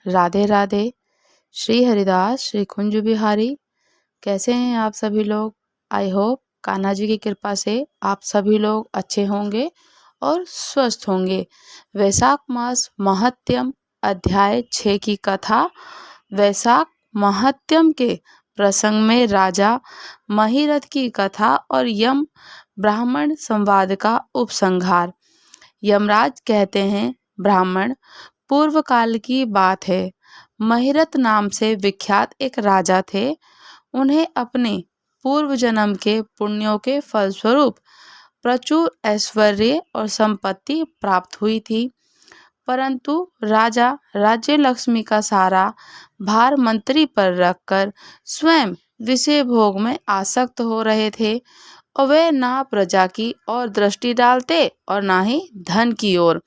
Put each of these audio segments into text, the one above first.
राधे राधे। श्री हरिदास श्री कुंज बिहारी। कैसे हैं आप सभी लोग? आई होप कान्हा जी की कृपा से आप सभी लोग अच्छे होंगे और स्वस्थ होंगे। वैशाख मास महात्म्य अध्याय 6 की कथा। वैशाख महात्म्य के प्रसंग में राजा महिरथ की कथा और यम ब्राह्मण संवाद का उपसंहार। यमराज कहते हैं, ब्राह्मण, पूर्व काल की बात है। महिरथ नाम से विख्यात एक राजा थे। उन्हें अपने पूर्व जन्म के पुण्यों के फलस्वरूप प्रचुर ऐश्वर्य और संपत्ति प्राप्त हुई थी। परंतु राजा राज्य लक्ष्मी का सारा भार मंत्री पर रखकर स्वयं विषय भोग में आसक्त हो रहे थे और वे ना प्रजा की ओर दृष्टि डालते और ना ही धन की ओर।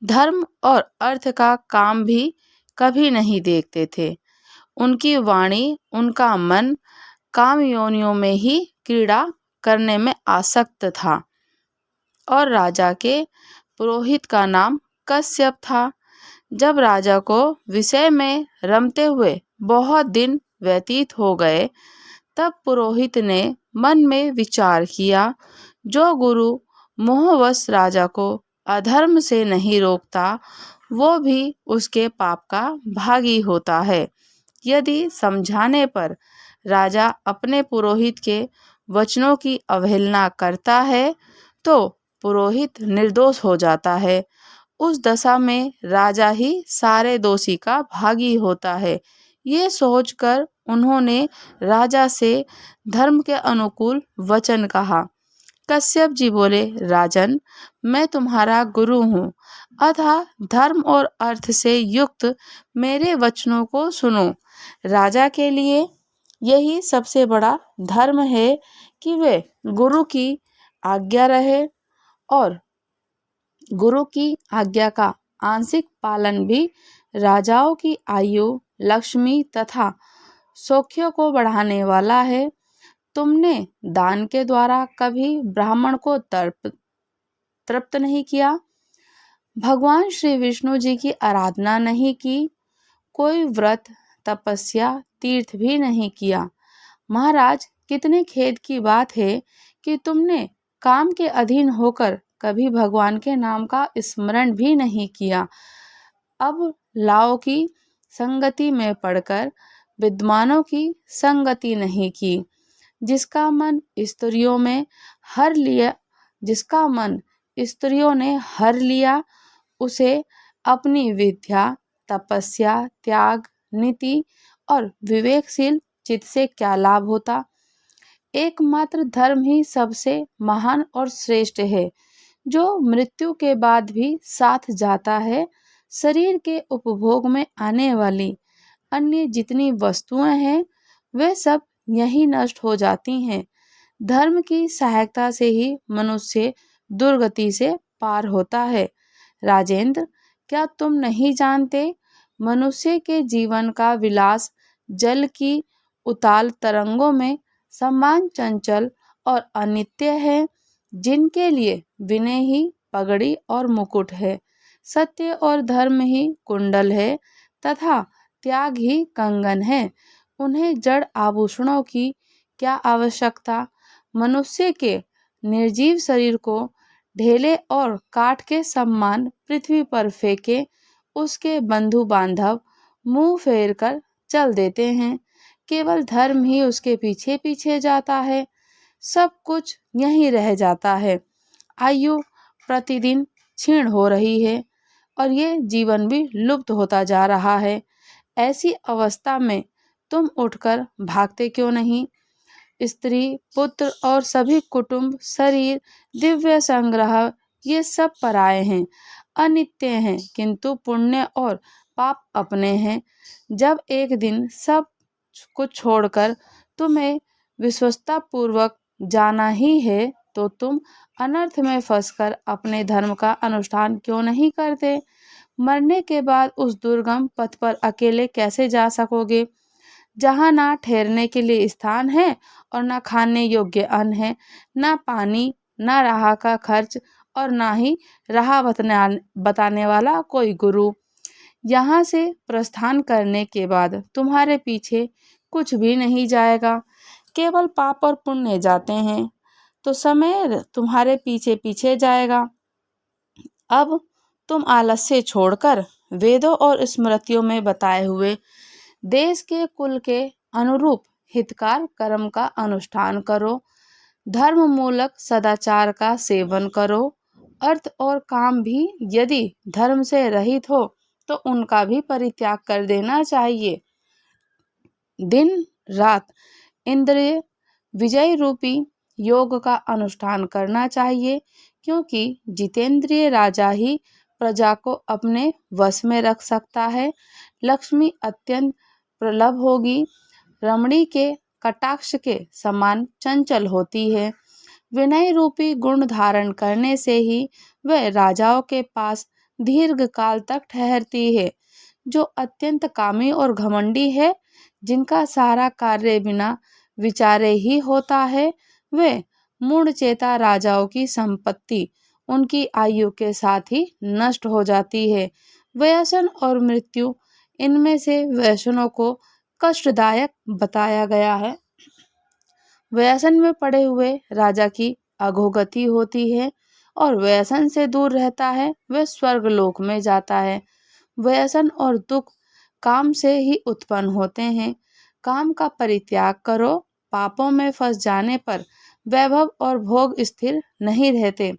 धर्म और अर्थ का काम भी कभी नहीं देखते थे। उनकी वाणी, उनका मन काम योनियों में ही क्रीड़ा करने में आसक्त था। और राजा के पुरोहित का नाम कश्यप था। जब राजा को विषय में रमते हुए बहुत दिन व्यतीत हो गए, तब पुरोहित ने मन में विचार किया, जो गुरु मोहवश राजा को अधर्म से नहीं रोकता, वो भी उसके पाप का भागी होता है। यदि समझाने पर राजा अपने पुरोहित के वचनों की अवहेलना करता है, तो पुरोहित निर्दोष हो जाता है। उस दशा में राजा ही सारे दोषी का भागी होता है। ये सोचकर उन्होंने राजा से धर्म के अनुकूल वचन कहा। कश्यप जी बोले, राजन, मैं तुम्हारा गुरु हूँ, अतः धर्म और अर्थ से युक्त मेरे वचनों को सुनो। राजा के लिए यही सबसे बड़ा धर्म है कि वे गुरु की आज्ञा रहे, और गुरु की आज्ञा का आंशिक पालन भी राजाओं की आयु, लक्ष्मी तथा सौख्यों को बढ़ाने वाला है। तुमने दान के द्वारा कभी ब्राह्मण को तृप्त नहीं किया, भगवान श्री विष्णु जी की आराधना नहीं की, कोई व्रत, तपस्या, तीर्थ भी नहीं किया। महाराज, कितने खेद की बात है कि तुमने काम के अधीन होकर कभी भगवान के नाम का स्मरण भी नहीं किया। अब लाओ की संगति में पड़कर विद्वानों की संगति नहीं की। जिसका मन स्त्रियों ने हर लिया, उसे अपनी विद्या, तपस्या, त्याग, नीति और विवेकशील चित्त से क्या लाभ होता। एकमात्र धर्म ही सबसे महान और श्रेष्ठ है, जो मृत्यु के बाद भी साथ जाता है। शरीर के उपभोग में आने वाली अन्य जितनी वस्तुएं हैं, वे सब यही नष्ट हो जाती हैं। धर्म की सहायता से ही मनुष्य दुर्गति से पार होता है। राजेंद्र, क्या तुम नहीं जानते, मनुष्य के जीवन का विलास जल की उताल तरंगों में समान चंचल और अनित्य है। जिनके लिए विनय ही पगड़ी और मुकुट है, सत्य और धर्म ही कुंडल है तथा त्याग ही कंगन है, उन्हें जड़ आभूषणों की क्या आवश्यकता। मनुष्य के निर्जीव शरीर को ढेले और काठ के समान पृथ्वी पर फेंके, उसके बंधु बांधव मुंह फेर कर चल देते हैं। केवल धर्म ही उसके पीछे पीछे जाता है। सब कुछ यहीं रह जाता है। आयु प्रतिदिन क्षीण हो रही है और ये जीवन भी लुप्त होता जा रहा है। ऐसी अवस्था में तुम उठकर भागते क्यों नहीं? स्त्री, पुत्र और सभी कुटुंब, शरीर, दिव्य संग्रह, ये सब पराये हैं, अनित्य हैं, किंतु पुण्य और पाप अपने हैं। जब एक दिन सब कुछ छोड़कर तुम्हें विश्वस्ता पूर्वक जाना ही है, तो तुम अनर्थ में फंसकर अपने धर्म का अनुष्ठान क्यों नहीं करते? मरने के बाद उस दुर्गम पथ पर अकेले कैसे जा सकोगे, जहाँ ना ठहरने के लिए स्थान है और ना खाने योग्य अन्न है, ना पानी, ना राह का खर्च और ना ही राह बताने वाला कोई गुरु। यहाँ से प्रस्थान करने के बाद तुम्हारे पीछे कुछ भी नहीं जाएगा, केवल पाप और पुण्य जाते हैं, तो समय तुम्हारे पीछे पीछे जाएगा। अब तुम आलस्य छोड़कर वेदों और स्मृतियों में बताए हुए देश के कुल के अनुरूप हितकार कर्म का अनुष्ठान करो, धर्म मूलक सदाचार का सेवन करो, अर्थ और काम भी यदि धर्म से रहित हो तो उनका भी परित्याग कर देना चाहिए। दिन रात इंद्रिय विजय रूपी योग का अनुष्ठान करना चाहिए, क्योंकि जितेंद्रिय राजा ही प्रजा को अपने वश में रख सकता है। लक्ष्मी अत्यंत प्रलभ होगी, रमणी के कटाक्ष के समान चंचल होती है। विनय रूपी गुण धारण करने से ही वह राजाओं के पास दीर्घ काल तक ठहरती है। जो अत्यंत कामी और घमंडी है, जिनका सारा कार्य बिना विचारे ही होता है, वे मूढ़चेता राजाओं की संपत्ति उनकी आयु के साथ ही नष्ट हो जाती है। व्यसन और मृत्यु, इनमें से व्यसनों को कष्टदायक बताया गया है। व्यसन में पड़े हुए राजा की अधोगति होती है, और व्यसन से दूर रहता है वह स्वर्गलोक में जाता है। व्यसन और दुख काम से ही उत्पन्न होते हैं। काम का परित्याग करो, पापों में फंस जाने पर वैभव और भोग स्थिर नहीं रहते,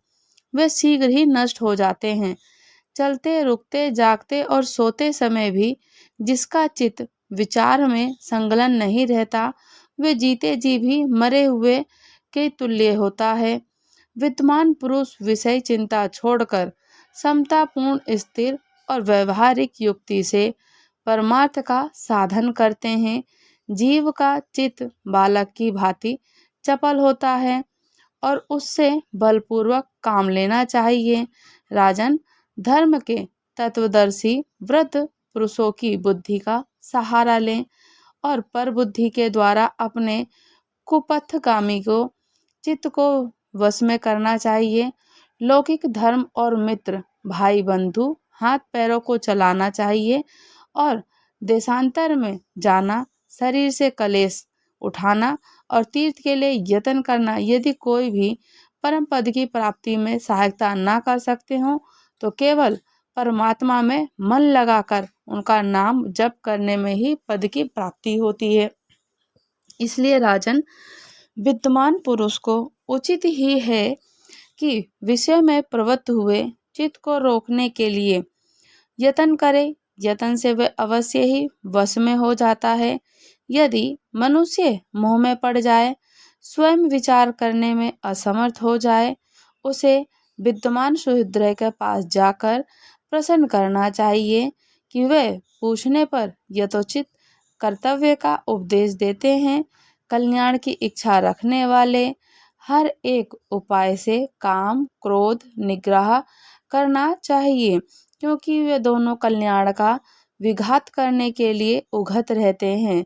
वे शीघ्र ही नष्ट हो जाते हैं। चलते रुकते जागते और सोते समय भी जिसका चित्त विचार में संलग्न नहीं रहता, वे जीते जी भी मरे हुए के तुल्य होता है। विद्वान पुरुष विषय चिंता छोड़कर समतापूर्ण स्थिर और व्यवहारिक युक्ति से परमार्थ का साधन करते हैं। जीव का चित्त बालक की भांति चपल होता है और उससे बलपूर्वक काम लेना चाहिए। राजन, धर्म के तत्वदर्शी वृद्ध पुरुषों की बुद्धि का सहारा लें और पर बुद्धि के द्वारा अपने कुपथगामी को चित्त को वश में करना चाहिए। लौकिक धर्म और मित्र भाई बंधु हाथ पैरों को चलाना चाहिए, और देशांतर में जाना, शरीर से कलेश उठाना और तीर्थ के लिए यत्न करना, यदि कोई भी परम पद की प्राप्ति में सहायता ना कर सकते हो तो केवल परमात्मा में मन लगाकर उनका नाम जप करने में ही पद की प्राप्ति होती है। इसलिए राजन, विद्वान पुरुष को उचित ही है कि विषय में प्रवृत्त हुए चित्त को रोकने के लिए यत्न करे। यत्न से वह अवश्य ही वश में हो जाता है। यदि मनुष्य मोह में पड़ जाए, स्वयं विचार करने में असमर्थ हो जाए, उसे विद्वान सुहृदय के पास जाकर प्रश्न करना चाहिए कि वह पूछने पर यथोचित कर्तव्य का उपदेश देते हैं। कल्याण की इच्छा रखने वाले हर एक उपाय से काम क्रोध निग्रह करना चाहिए, क्योंकि वे दोनों कल्याण का विघात करने के लिए उघत रहते हैं।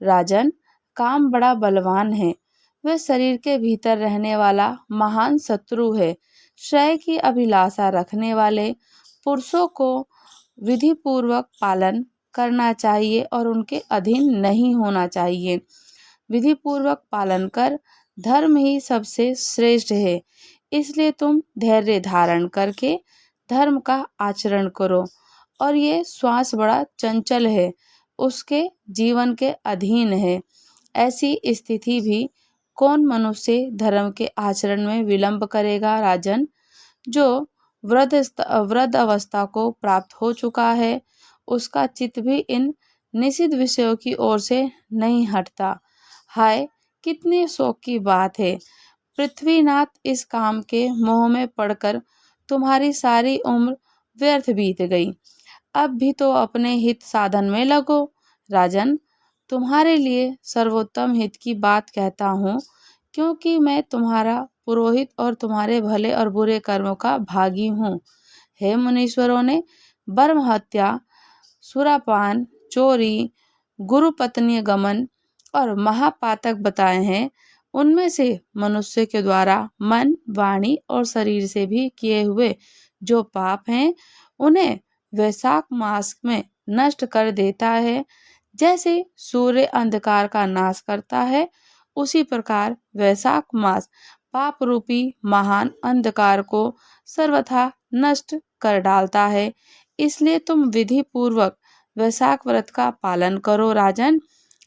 राजन, काम बड़ा बलवान है, वह शरीर के भीतर रहने वाला महान शत्रु है। श्रेय की अभिलाषा रखने वाले पुरुषों को विधि पूर्वक पालन करना चाहिए और उनके अधीन नहीं होना चाहिए। विधि पूर्वक पालन कर धर्म ही सबसे श्रेष्ठ है। इसलिए तुम धैर्य धारण करके धर्म का आचरण करो। और ये श्वास बड़ा चंचल है, उसके जीवन के अधीन है। ऐसी स्थिति भी कौन मनुष्य धर्म के आचरण में विलंब करेगा। राजन, जो वृद्ध अवस्था को प्राप्त हो चुका है, उसका चित्त भी इन निषिद्ध विषयों की ओर से नहीं हटता। हाय, कितने शोक की बात है। पृथ्वीनाथ, इस काम के मोह में पड़कर तुम्हारी सारी उम्र व्यर्थ बीत गई। अब भी तो अपने हित साधन में लगो। राजन, तुम्हारे लिए सर्वोत्तम हित की बात कहता हूँ, क्योंकि मैं तुम्हारा पुरोहित और तुम्हारे भले और बुरे कर्मों का भागी हूँ। हे मुनीश्वरों ने ब्रह्म हत्या, सुरापान, चोरी, गुरु पत्नी गमन और महापातक बताए हैं। उनमें से मनुष्य के द्वारा मन वाणी और शरीर से भी किए हुए जो पाप हैं, उन्हें वैशाख मास में नष्ट कर देता है। जैसे सूर्य अंधकार का नाश करता है, उसी प्रकार वैशाख मास पाप रूपी महान अंधकार को सर्वथा नष्ट कर डालता है। इसलिए तुम विधि पूर्वक वैशाख व्रत का पालन करो राजन।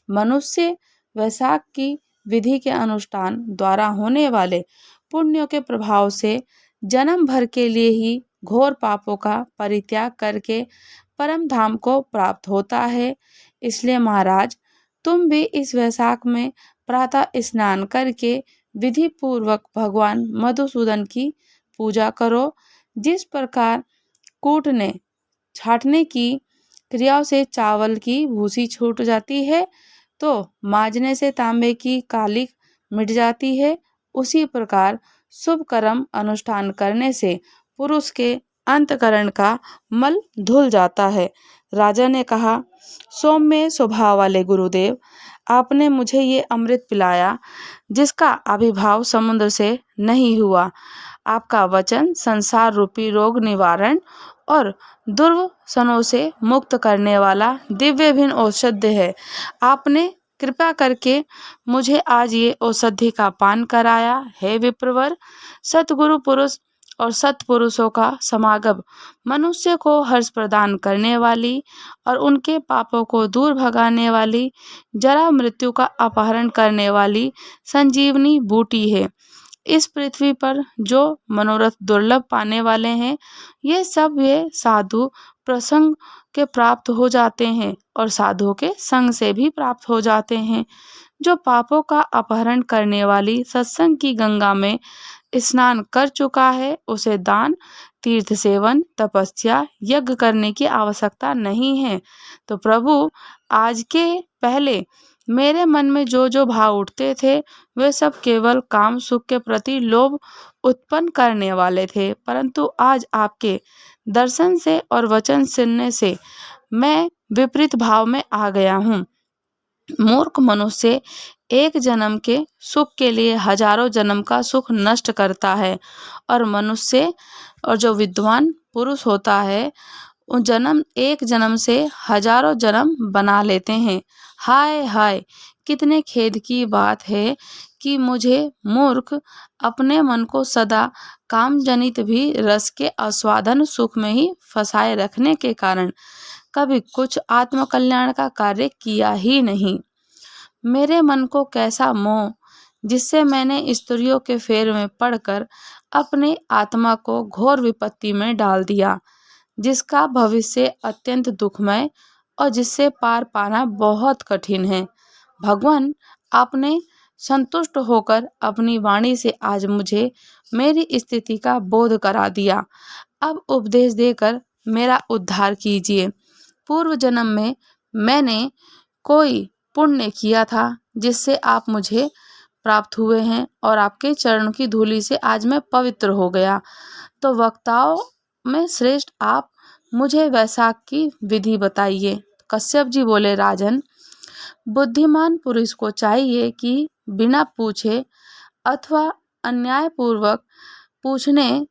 मनुष्य वैशाख की विधि के अनुष्ठान द्वारा होने वाले पुण्यों के प्रभाव से जन्म भर के लिए ही घोर पापों का परित्याग करके परम धाम को प्राप्त होता है। इसलिए महाराज, तुम भी इस वैशाख में प्रातः स्नान करके विधि पूर्वक भगवान मधुसूदन की पूजा करो। जिस प्रकार कूटने छाँटने की क्रियाओं से चावल की भूसी छूट जाती है, तो मांजने से तांबे की कालिक मिट जाती है, उसी प्रकार शुभ कर्म अनुष्ठान करने से पुरुष के अंतकरण का मल धुल जाता है। राजा ने कहा, सौम्य स्वभाव वाले गुरुदेव, आपने मुझे ये अमृत पिलाया जिसका आविर्भाव समुद्र से नहीं हुआ। आपका वचन संसार रूपी रोग निवारण और दुर्व्यसनों से मुक्त करने वाला दिव्य भिन्न औषधि है। आपने कृपा करके मुझे आज ये औषधि का पान कराया। हे विप्रवर, सतगुरु पुरुष और सत्पुरुषों का समागम मनुष्य को हर्ष प्रदान करने वाली और उनके पापों को दूर भगाने वाली, जरा मृत्यु का अपहरण करने वाली संजीवनी बूटी है। इस पृथ्वी पर जो मनोरथ दुर्लभ पाने वाले हैं, ये सब ये साधु प्रसंग के प्राप्त हो जाते हैं और साधुओं के संग से भी प्राप्त हो जाते हैं। जो पापों का अपहरण करने वाली सत्संग की गंगा में स्नान कर चुका है, उसे दान, तीर्थ सेवन, तपस्या, यज्ञ करने की आवश्यकता नहीं है। तो प्रभु, आज के पहले मेरे मन में जो जो भाव उठते थे, वे सब केवल काम सुख के प्रति लोभ उत्पन्न करने वाले थे, परंतु आज आपके दर्शन से और वचन सुनने से मैं विपरीत भाव में आ गया हूँ। मूर्ख मनुष्य एक जन्म के सुख के लिए हजारों जन्म का सुख नष्ट करता है, और मनुष्य और जो विद्वान पुरुष होता है, जन्म एक जन्म से हजारों जन्म बना लेते हैं। हाय हाय, कितने खेद की बात है कि मुझे मूर्ख अपने मन को सदा काम जनित भी रस के आस्वादन सुख में ही फंसाए रखने के कारण कभी कुछ आत्मकल्याण का कार्य किया ही नहीं। मेरे मन को कैसा मोह, जिससे मैंने स्त्रियों के फेर में पड़कर अपने आत्मा को घोर विपत्ति में डाल दिया, जिसका भविष्य अत्यंत दुखमय और जिससे पार पाना बहुत कठिन है। भगवान, आपने संतुष्ट होकर अपनी वाणी से आज मुझे मेरी स्थिति का बोध करा दिया। अब उपदेश देकर मेरा उद्धार कीजिए। पूर्व जन्म में मैंने कोई पुण्य किया था जिससे आप मुझे प्राप्त हुए हैं, और आपके चरण की धूलि से आज मैं पवित्र हो गया। तो वक्ताओं में श्रेष्ठ आप मुझे वैशाख की विधि बताइए। कश्यप जी बोले, राजन, बुद्धिमान पुरुष को चाहिए कि बिना पूछे अथवा अन्यायपूर्वक पूछने,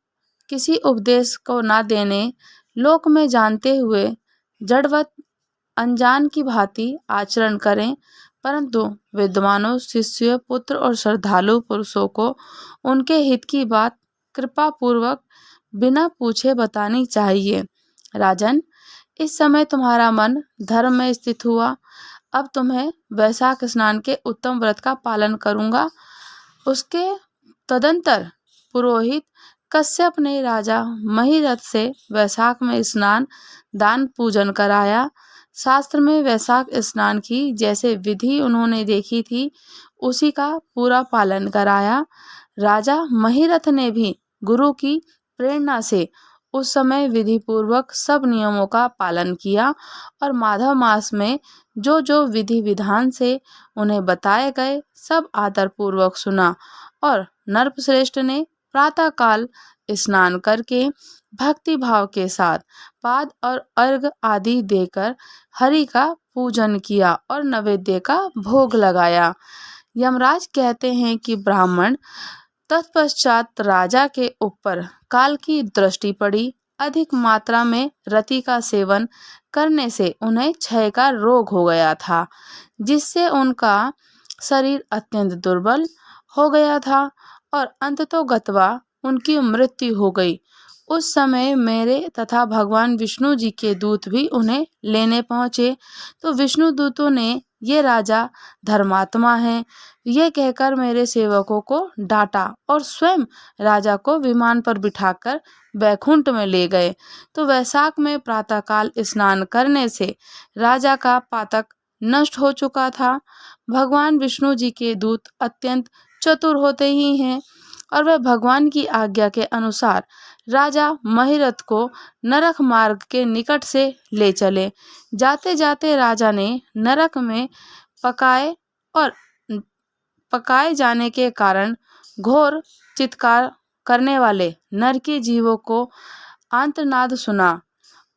किसी उपदेश को ना देने, लोक में जानते हुए जड़वत अनजान की भांति आचरण करें, परंतु विद्वानों, शिष्य, पुत्र और श्रद्धालु पुरुषों को उनके हित की बात कृपा पूर्वक बिना पूछे बतानी चाहिए। राजन, इस समय तुम्हारा मन धर्म में स्थित हुआ। अब तुम्हें वैशाख स्नान के उत्तम व्रत का पालन करूंगा। उसके तदंतर पुरोहित कश्यप ने राजा महिरथ से वैशाख में स्नान, दान, पूजन कराया। शास्त्र में वैशाख स्नान की जैसे विधि उन्होंने देखी थी, उसी का पूरा पालन कराया। राजा महिरथ ने भी गुरु की प्रेरणा से उस समय विधि पूर्वक सब नियमों का पालन किया, और माघ मास में जो जो विधि विधान से उन्हें बताए गए सब आदर पूर्वक सुना। और नरश्रेष्ठ ने प्रातः काल स्नान करके भक्ति भाव के साथ पाद और अर्घ आदि देकर हरि का पूजन किया और नैवेद्य का भोग लगाया। यमराज कहते हैं कि ब्राह्मण तत्पश्चात राजा के ऊपर काल की दृष्टि पड़ी, अधिक मात्रा में रति का सेवन करने से उन्हें क्षय का रोग हो गया था, जिससे उनका शरीर अत्यंत दुर्बल हो गया था और अंततोगत्वा उनकी मृत्यु हो गई। उस समय मेरे तथा भगवान विष्णु जी के दूत भी उन्हें लेने पहुँचे, तो विष्णु दूतों ने ये राजा धर्मात्मा हैं ये कहकर मेरे सेवकों को डांटा और स्वयं राजा को विमान पर बिठाकर बैकुंठ में ले गए। तो वैशाख में प्रातःकाल स्नान करने से राजा का पातक नष्ट हो चुका था। भगवान विष्णु जी के दूत अत्यंत चतुर होते ही हैं और वह भगवान की आज्ञा के अनुसार राजा महिरथ को नरक मार्ग के निकट से ले चले। जाते जाते राजा ने नरक में पकाए जाने के कारण घोर चित्कार करने वाले नरकी जीवों को आर्तनाद सुना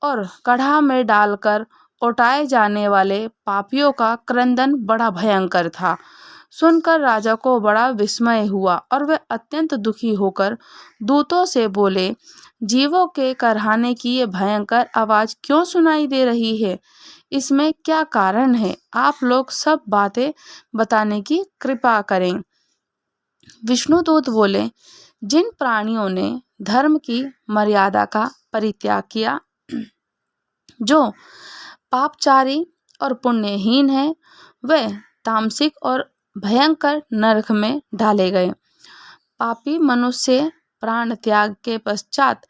और कढ़ा में डालकर उठाए जाने वाले पापियों का क्रंदन बड़ा भयंकर था। सुनकर राजा को बड़ा विस्मय हुआ और वह अत्यंत दुखी होकर दूतों से बोले, जीवों के करहाने की ये भयंकर आवाज क्यों सुनाई दे रही है? इसमें क्या कारण है? आप लोग सब बातें बताने की कृपा करें। विष्णुदूत बोले, जिन प्राणियों ने धर्म की मर्यादा का परित्याग किया, जो पापचारी और पुण्यहीन है, वे तामसिक और भयंकर नरक में डाले गए। पापी मनुष्य प्राण त्याग के पश्चात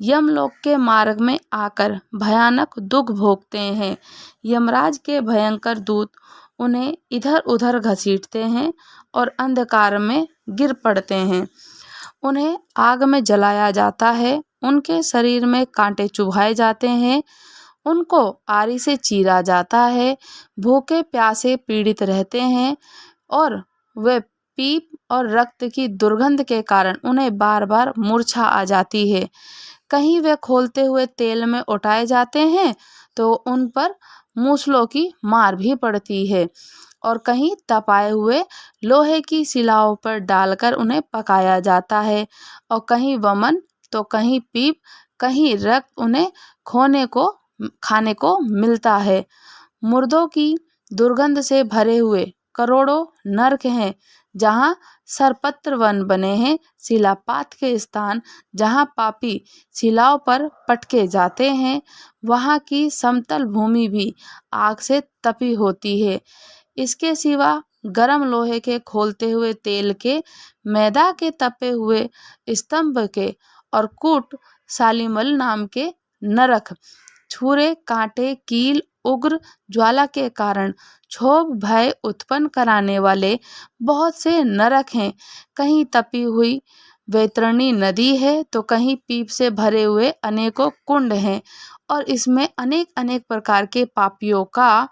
यमलोक के मार्ग में आकर भयानक दुख भोगते हैं। यमराज के भयंकर दूत उन्हें इधर उधर घसीटते हैं और अंधकार में गिर पड़ते हैं। उन्हें आग में जलाया जाता है, उनके शरीर में कांटे चुभाए जाते हैं, उनको आरी से चीरा जाता है, भूखे प्यासे पीड़ित रहते हैं और वे पीप और रक्त की दुर्गंध के कारण उन्हें बार बार मूर्छा आ जाती है। कहीं वे खोलते हुए तेल में उठाए जाते हैं तो उन पर मूसलों की मार भी पड़ती है और कहीं तपाए हुए लोहे की शिलाओं पर डालकर उन्हें पकाया जाता है और कहीं वमन तो कहीं पीप कहीं रक्त उन्हें खाने को मिलता है। मुर्दों की दुर्गंध से भरे हुए करोड़ों नरक हैं जहाँ सरपत्र वन बने हैं। शिलापात के स्थान जहाँ पापी शिलाओं पर पटके जाते हैं, वहाँ की समतल भूमि भी आग से तपी होती है। इसके सिवा गरम लोहे के खोलते हुए तेल के, मैदा के तपे हुए स्तंभ के और कूट सालिमल नाम के नरक, छुरे कांटे कील उग्र ज्वाला के कारण क्षोभ भय उत्पन्न कराने वाले बहुत से नरक हैं। कहीं तपी हुई वैतरणी नदी है तो कहीं पीप से भरे हुए अनेकों कुंड हैं और इसमें अनेक अनेक प्रकार के पापियों का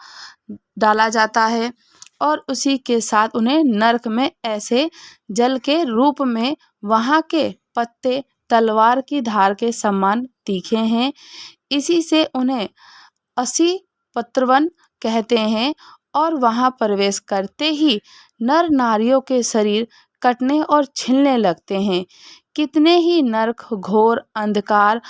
डाला जाता है और उसी के साथ उन्हें नरक में ऐसे जल के रूप में वहाँ के पत्ते तलवार की धार के समान तीखे हैं। इसी से उन्हें 80 पत्रवन कहते हैं और वहां प्रवेश करते ही नर नारियों के शरीर कटने और छिलने लगते हैं। कितने ही नरक घोर अंधकार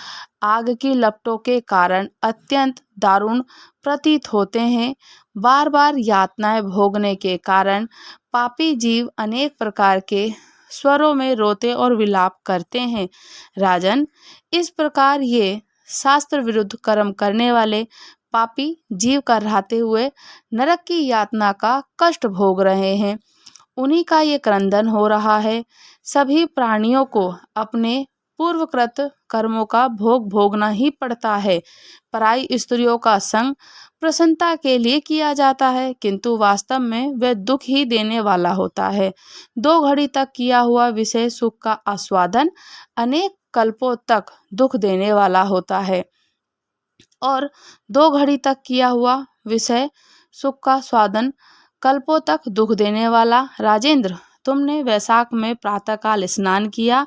आग की लपटों के कारण अत्यंत दारुण प्रतीत होते हैं। बार बार यातनाएं भोगने के कारण पापी जीव अनेक प्रकार के स्वरों में रोते और विलाप करते हैं। राजन, इस प्रकार ये शास्त्र विरुद्ध कर्म करने वाले पापी जीव कराहते हुए नरक की यातना का कष्ट भोग रहे हैं। उन्हीं का ये क्रंदन हो रहा है। सभी प्राणियों को अपने पूर्वकृत कर्मों का भोग भोगना ही पड़ता है। पराई स्त्रियों का संग प्रसन्नता के लिए किया जाता है, किंतु वास्तव में वह दुख ही देने वाला होता है। 2 घड़ी तक किया हुआ विषय सुख का आस्वादन अनेक कल्पों तक दुख देने वाला होता है और 2 घड़ी तक किया हुआ विषय सुख का स्वादन कल्पों तक दुख देने वाला। राजेंद्र, तुमने वैशाख में प्रातःकाल स्नान किया,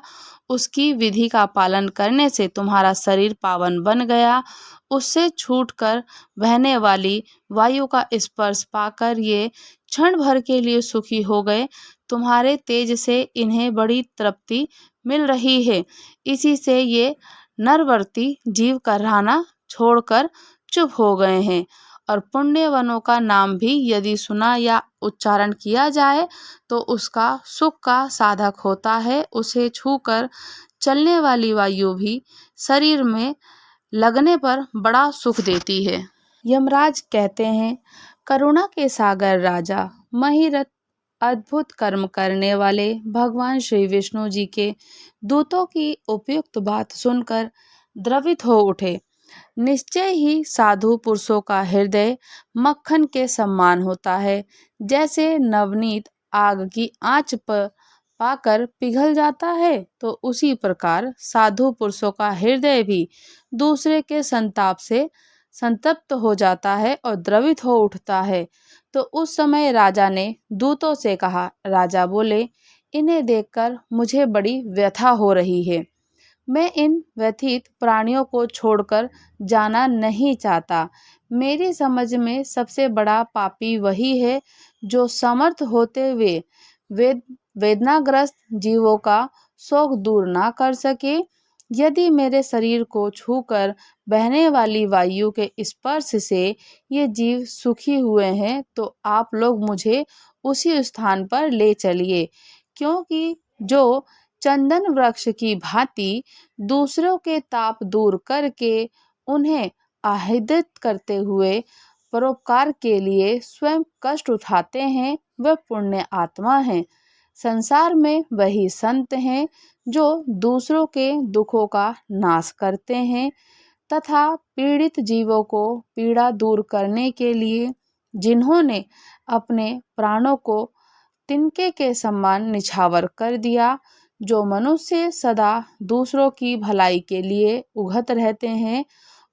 उसकी विधि का पालन करने से तुम्हारा शरीर पावन बन गया। उससे छूटकर बहने वाली वायु का स्पर्श पाकर ये क्षण भर के लिए सुखी हो गए। तुम्हारे तेज से इन्हें बड़ी तृप्ति मिल रही है, इसी से ये नरवर्ती जीव का रहना छोड़कर चुप हो गए हैं। और पुण्य वनों का नाम भी यदि सुना या उच्चारण किया जाए तो उसका सुख का साधक होता है। उसे छूकर चलने वाली वायु भी शरीर में लगने पर बड़ा सुख देती है। यमराज कहते हैं, करुणा के सागर राजा महिरथ अद्भुत कर्म करने वाले भगवान श्री विष्णु जी के दूतों की उपयुक्त बात सुनकर द्रवित हो उठे। निश्चय ही साधु पुरुषों का हृदय मक्खन के समान होता है। जैसे नवनीत आग की आंच पर पाकर पिघल जाता है, तो उसी प्रकार साधु पुरुषों का हृदय भी दूसरे के संताप से संतप्त हो जाता है और द्रवित हो उठता है। तो उस समय राजा ने दूतों से कहा। राजा बोले, इन्हें देखकर मुझे बड़ी व्यथा हो रही है। मैं इन व्यथित प्राणियों को छोड़कर जाना नहीं चाहता। मेरी समझ में सबसे बड़ा पापी वही है जो समर्थ होते हुए वेदनाग्रस्त जीवों का शोक दूर ना कर सके। यदि मेरे शरीर को छूकर बहने वाली वायु के स्पर्श से ये जीव सुखी हुए हैं, तो आप लोग मुझे उसी स्थान पर ले चलिए, क्योंकि जो चंदन वृक्ष की भांति दूसरों के ताप दूर करके उन्हें आह्लादित करते हुए परोपकार के लिए स्वयं कष्ट उठाते हैं, वह पुण्य आत्मा हैं। संसार में वही संत हैं जो दूसरों के दुखों का नाश करते हैं तथा पीड़ित जीवों को पीड़ा दूर करने के लिए जिन्होंने अपने प्राणों को तिनके के समान निछावर कर दिया। जो मनुष्य सदा दूसरों की भलाई के लिए उघत रहते हैं,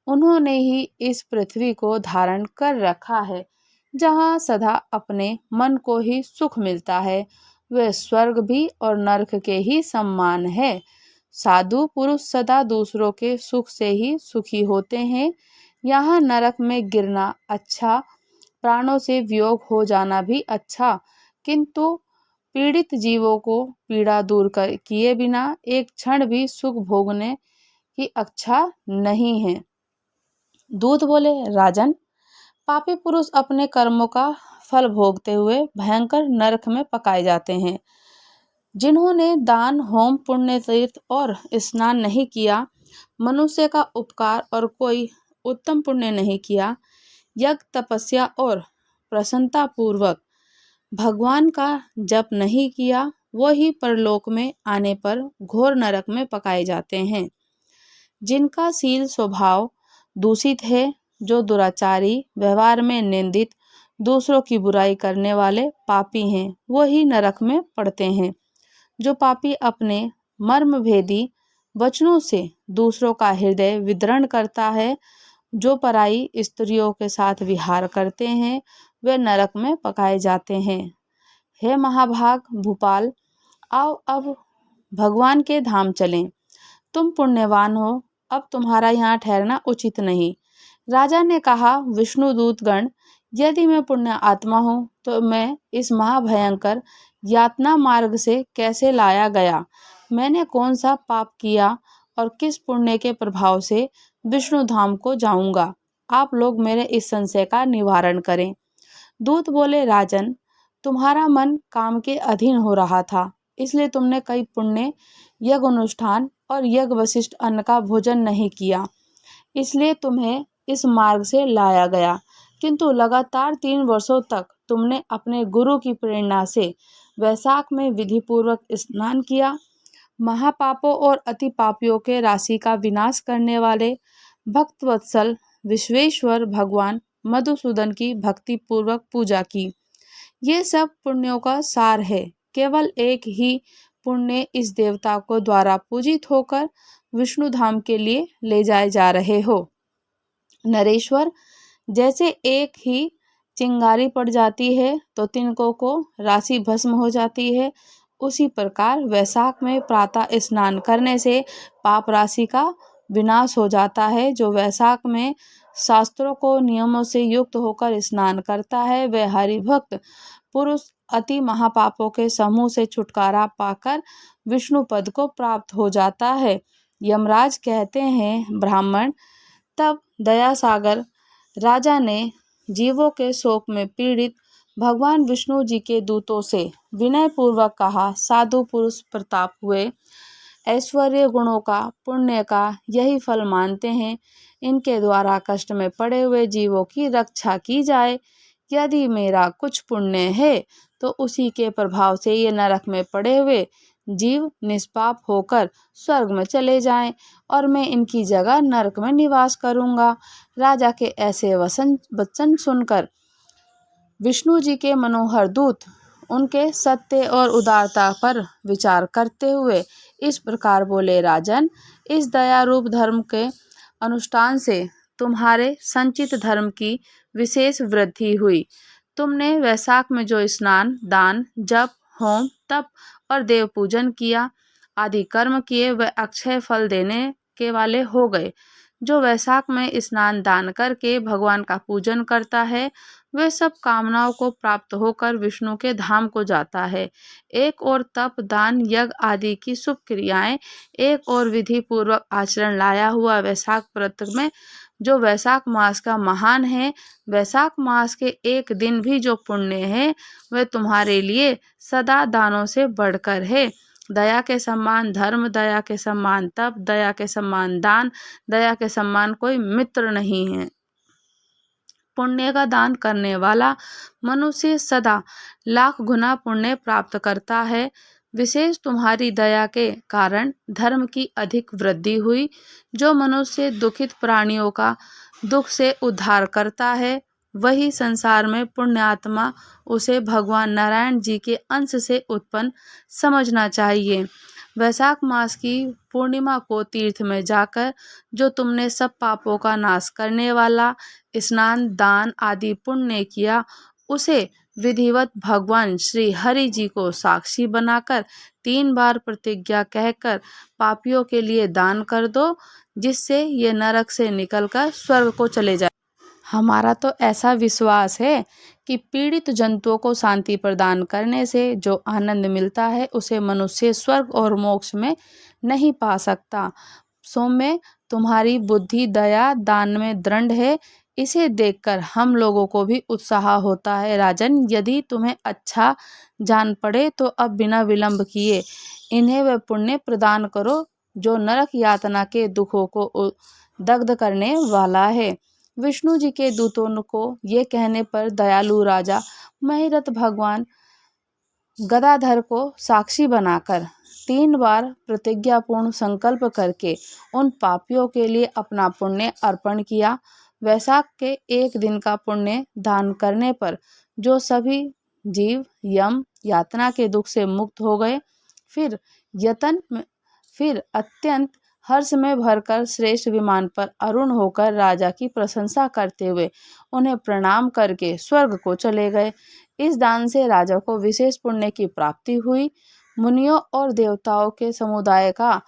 उन्होंने ही इस पृथ्वी को धारण कर रखा है। जहाँ सदा अपने मन को ही सुख मिलता है, वह स्वर्ग भी और नरक के ही समान है। साधु पुरुष सदा दूसरों के सुख से ही सुखी होते हैं। यहाँ नरक में गिरना अच्छा, प्राणों से वियोग हो जाना भी अच्छा, किंतु पीड़ित जीवों को पीड़ा दूर कर किए बिना एक क्षण भी सुख भोगने ही अच्छा नहीं है। दूत बोले, राजन, पापी पुरुष अपने कर्मों का फल भोगते हुए भयंकर नरक में पकाए जाते हैं। जिन्होंने दान, होम, पुण्य तीर्थ और स्नान नहीं किया, मनुष्य का उपकार और कोई उत्तम पुण्य नहीं किया, यज्ञ, तपस्या और प्रसन्नता पूर्वक भगवान का जप नहीं किया, वो ही परलोक में आने पर घोर नरक में पकाए जाते हैं। जिनका शील स्वभाव दूषित है, जो दुराचारी, व्यवहार में निंदित, दूसरों की बुराई करने वाले पापी हैं, वो ही नरक में पड़ते हैं। जो पापी अपने मर्म भेदी वचनों से दूसरों का हृदय विदीर्ण करता है, जो पराई स्त्रियों के साथ विहार करते हैं, वे नरक में पकाए जाते हैं। हे महाभाग भूपाल, आओ अब भगवान के धाम चलें। तुम पुण्यवान हो, अब तुम्हारा यहाँ ठहरना उचित नहीं। राजा ने कहा, विष्णुदूत गण, यदि मैं पुण्य आत्मा हूँ तो मैं इस महाभयंकर यातना मार्ग से कैसे लाया गया? मैंने कौन सा पाप किया और किस पुण्य के प्रभाव से विष्णु धाम को जाऊंगा? आप लोग मेरे इस संशय का निवारण करें। दूत बोले, राजन, तुम्हारा मन काम के अधीन हो रहा था, इसलिए तुमने कई पुण्य, यज्ञ अनुष्ठान और यज्ञ वशिष्ठ अन्न का भोजन नहीं किया, इसलिए तुम्हें इस मार्ग से लाया गया। किंतु लगातार 3 वर्षों तक तुमने अपने गुरु की प्रेरणा से वैशाख में विधि पूर्वक स्नान किया। महापापों और अति पापियों के राशि का विनाश करने वाले भक्तवत्सल विश्वेश्वर भगवान मधुसूदन की भक्ति पूर्वक पूजा की। ये सब पुण्यों का सार है। केवल एक ही पुण्य इस देवता को द्वारा पूजित होकर विष्णु धाम के लिए ले जाए जा रहे हो। नरेश्वर, जैसे एक ही चिंगारी पड़ जाती है तो तिनकों को राशि भस्म हो जाती है, उसी प्रकार वैशाख में प्रातः स्नान करने से पाप राशि का विनाश हो जाता है। जो वैशाख में शास्त्रों को नियमों से युक्त होकर स्नान करता है, वह हरिभक्त पुरुष अति महापापों के समूह से छुटकारा पाकर विष्णु पद को प्राप्त हो जाता है। यमराज कहते हैं, ब्राह्मण, तब दयासागर राजा ने जीवों के शोक में पीड़ित भगवान विष्णु जी के दूतों से विनय पूर्वक कहा, साधु पुरुष प्रताप हुए, ऐश्वर्य गुणों का, पुण्य का यही फल मानते हैं। इनके द्वारा कष्ट में पड़े हुए जीवों की रक्षा की जाए। यदि मेरा कुछ पुण्य है तो उसी के प्रभाव से ये नरक में पड़े हुए जीव निष्पाप होकर स्वर्ग में चले जाएं और मैं इनकी जगह नरक में निवास करूंगा। राजा के ऐसे वचन सुनकर विष्णु जी के मनोहर दूत उनके सत्य और उदारता पर विचार करते हुए इस प्रकार बोले, राजन, इस दयारूप धर्म के अनुष्ठान से तुम्हारे संचित धर्म की विशेष वृद्धि हुई। तुमने वैशाख में जो स्नान, दान, जप, होम, तप और देव पूजन किया आदि कर्म किए वह अक्षय फल देने के वाले हो गए। जो वैशाख में स्नान दान करके भगवान का पूजन करता है वह सब कामनाओं को प्राप्त होकर विष्णु के धाम को जाता है। एक और तप, दान, यज्ञ आदि की शुभ क्रियाएं, एक और विधि पूर्वक आचरण लाया हुआ वैशाख व्रत में जो वैशाख मास का महान है, वैशाख मास के एक दिन भी जो पुण्य है वह तुम्हारे लिए सदा दानों से बढ़कर है। दया के सम्मान धर्म, दया के सम्मान तप, दया के सम्मान दान, दया के सम्मान कोई मित्र नहीं है। पुण्य का दान करने वाला मनुष्य सदा लाख गुना पुण्य प्राप्त करता है। विशेष तुम्हारी दया के कारण धर्म की अधिक वृद्धि हुई। जो मनुष्य दुखित प्राणियों का दुख से उद्धार करता है वही संसार में पुण्यात्मा, उसे भगवान नारायण जी के अंश से उत्पन्न समझना चाहिए। वैशाख मास की पूर्णिमा को तीर्थ में जाकर जो तुमने सब पापों का नाश करने वाला स्नान, दान आदि पुण्य किया उसे विधिवत भगवान श्री हरि जी को साक्षी बनाकर 3 बार प्रतिज्ञा कहकर पापियों के लिए दान कर दो, जिससे ये नरक से निकलकर स्वर्ग को चले जाए। हमारा तो ऐसा विश्वास है कि पीड़ित जंतुओं को शांति प्रदान करने से जो आनंद मिलता है उसे मनुष्य स्वर्ग और मोक्ष में नहीं पा सकता। सौम्य, तुम्हारी बुद्धि दया दान में दृढ़ है, इसे देखकर हम लोगों को भी उत्साह होता है। राजन, यदि तुम्हें अच्छा जान पड़े तो अब बिना विलंब किए इन्हें वह पुण्य प्रदान करो जो नरक यातना के दुखों को दग्ध करने वाला है। विष्णु जी के दूतों को ये कहने पर दयालु राजा महिरथ भगवान गदाधर को साक्षी बनाकर 3 बार प्रतिज्ञापूर्ण संकल्प करके उन पापियों के लिए अपना पुण्य अर्पण किया। वैशाख के एक दिन का पुण्य दान करने पर जो सभी जीव यम यातना के दुख से मुक्त हो गए। फिर अत्यंत हर्ष में भरकर श्रेष्ठ विमान पर अरुण होकर राजा की प्रशंसा करते हुए उन्हें प्रणाम करके स्वर्ग को चले गए। इस दान से राजा को विशेष पुण्य की प्राप्ति हुई। मुनियों और देवताओं के समुदाय का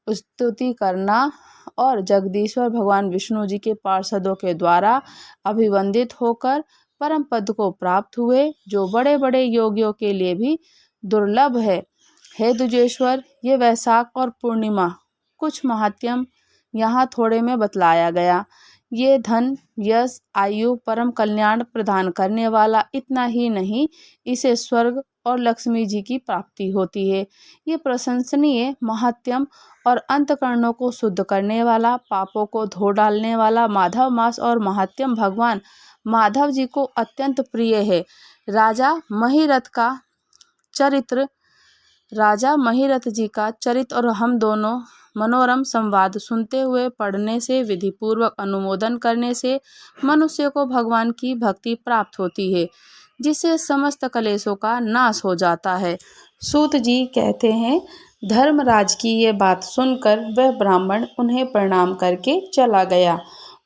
स्तुति करना और जगदीश्वर भगवान विष्णु जी के पार्षदों के द्वारा अभिवंदित होकर परम पद को प्राप्त हुए, जो बड़े बड़े योगियों के लिए भी दुर्लभ है। हे द्विजेश्वर, ये वैशाख और पूर्णिमा कुछ महात्म्य यहाँ थोड़े में बतलाया गया। ये धन, यश, आयु, परम कल्याण प्रदान करने वाला इतना ही नहीं, इसे स्वर्ग और लक्ष्मी जी की प्राप्ति होती है। ये प्रशंसनीय महात्म्य और अंतकरणों को शुद्ध करने वाला, पापों को धो डालने वाला माधव मास और महात्म्य भगवान माधव जी को अत्यंत प्रिय है। राजा महिरथ जी का चरित्र और हम दोनों मनोरम संवाद सुनते हुए पढ़ने से, विधि पूर्वक अनुमोदन करने से मनुष्य को भगवान की भक्ति प्राप्त होती है, जिससे समस्त कलेशों का नाश हो जाता है। सूत जी कहते हैं, धर्मराज की ये बात सुनकर वह ब्राह्मण उन्हें प्रणाम करके चला गया।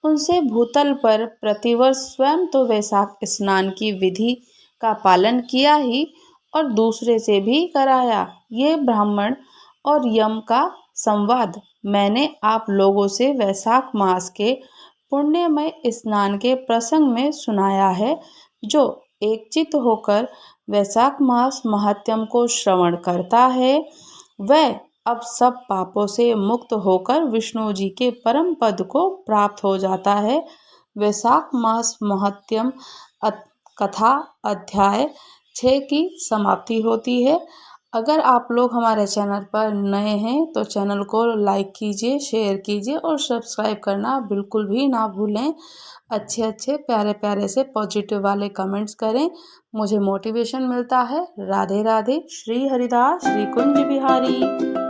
उनसे भूतल पर प्रतिवर्ष स्वयं तो वैशाख स्नान की विधि का पालन किया ही और दूसरे से भी कराया। ये ब्राह्मण और यम का संवाद मैंने आप लोगों से वैशाख मास के पुण्यमय स्नान के प्रसंग में सुनाया है। जो एकचित्त होकर वैशाख मास महात्म्य को श्रवण करता है वह अब सब पापों से मुक्त होकर विष्णु जी के परम पद को प्राप्त हो जाता है। वैशाख मास महत्यम कथा अध्याय 6 की समाप्ति होती है। अगर आप लोग हमारे चैनल पर नए हैं तो चैनल को लाइक कीजिए, शेयर कीजिए और सब्सक्राइब करना बिल्कुल भी ना भूलें। अच्छे अच्छे प्यारे प्यारे से पॉजिटिव वाले कमेंट्स करें, मुझे मोटिवेशन मिलता है। राधे राधे। श्री हरिदास श्री कुंज बिहारी।